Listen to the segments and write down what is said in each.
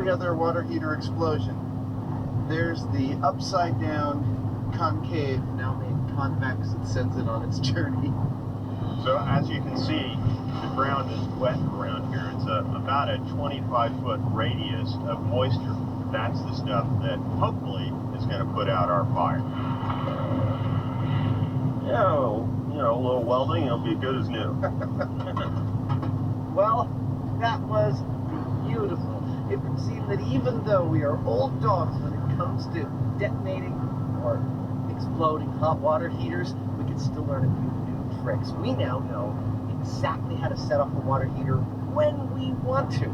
Every other water heater explosion. There's the upside down concave, now made convex, that sends it on its journey. So as you can see, the ground is wet around here. It's about a 25-foot radius of moisture. That's the stuff that hopefully is going to put out our fire. Yeah, well, you know, a little welding, it'll be good as new. Well, that was beautiful. It would seem that even though we are old dogs when it comes to detonating or exploding hot water heaters, we can still learn a few new tricks. We now know exactly how to set off a water heater when we want to.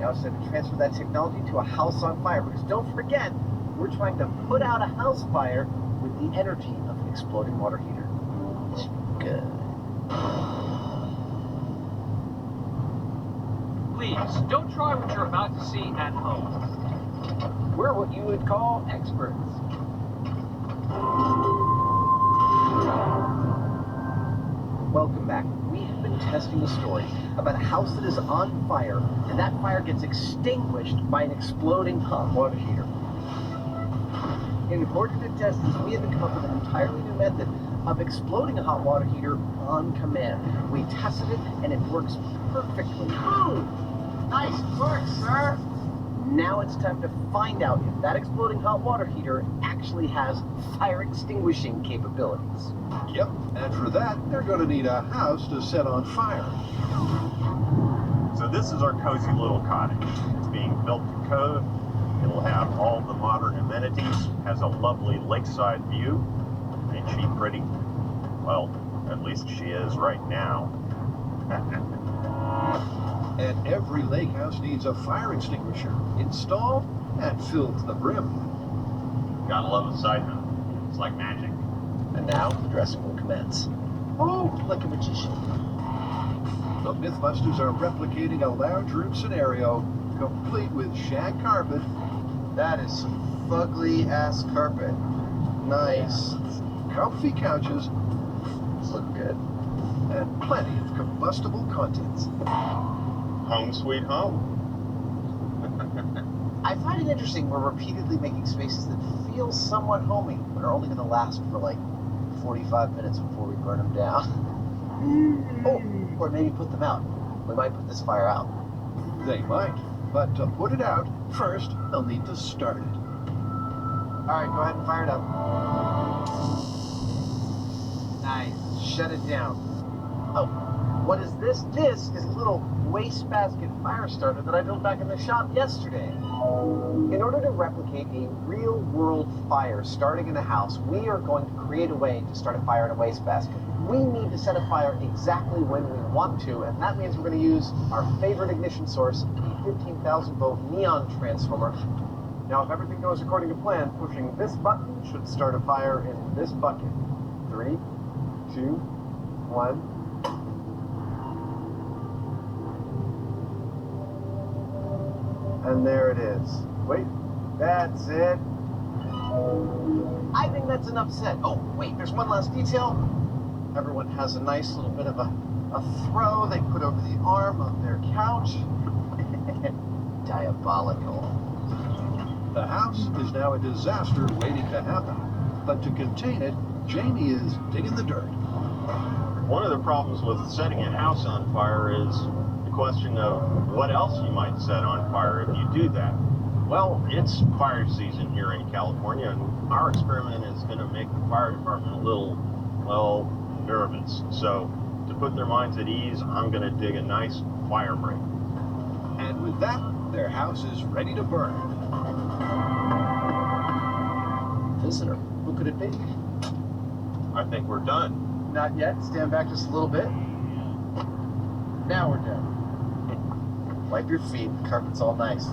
Now it's time to transfer that technology to a house on fire, because don't forget, we're trying to put out a house fire with the energy of an exploding water heater. It's good. Please, don't try what you're about to see at home. We're what you would call experts. Welcome back. We have been testing a story about a house that is on fire, and that fire gets extinguished by an exploding hot water heater. In order to test this, we have come up with an entirely new method of exploding a hot water heater on command. We tested it, and it works perfectly. Nice work, sir. Now it's time to find out if that exploding hot water heater actually has fire extinguishing capabilities. Yep, and for that, they're going to need a house to set on fire. So this is our cozy little cottage. It's being built to code. It'll have all the modern amenities, has a lovely lakeside view. Ain't she pretty? Well, at least she is right now. And every lake house needs a fire extinguisher installed and filled to the brim. Gotta love the siphon. It's like magic. And now the dressing will commence. Oh, like a magician. The Mythbusters are replicating a lounge room scenario complete with shag carpet. That is some fugly ass carpet. Nice. Comfy couches, This looks good. and plenty of combustible contents. Home sweet home. I find it interesting we're repeatedly making spaces that feel somewhat homey, but are only going to last for like 45 minutes before we burn them down. Oh, or maybe put them out. We might put this fire out. They might, but to put it out, first they'll need to start it. Alright, go ahead and fire it up. Nice. Shut it down. Oh, what is this? This is a little wastebasket fire starter that I built back in the shop yesterday. In order to replicate a real-world fire starting in a house, we are going to create a way to start a fire in a wastebasket. We need to set a fire exactly when we want to, and that means we're going to use our favorite ignition source, the 15,000-volt neon transformer. Now, if everything goes according to plan, pushing this button should start a fire in this bucket. 3, 2, 1. And there it is. Wait, that's it. I think that's enough said. Oh, wait, there's one last detail. Everyone has a nice little bit of a throw they put over the arm of their couch. Diabolical. The house is now a disaster waiting to happen. But to contain it, Jamie is digging the dirt. One of the problems with setting a house on fire is the question of what else you might set on fire if you do that. Well, it's fire season here in California, and our experiment is going to make the fire department a little, well, nervous. So, to put their minds at ease, I'm going to dig a nice fire break. And with that, their house is ready to burn. Visitor, who could it be? I think we're done. Not yet. Stand back just a little bit. Now we're done. Wipe your feet. The carpet's all nice.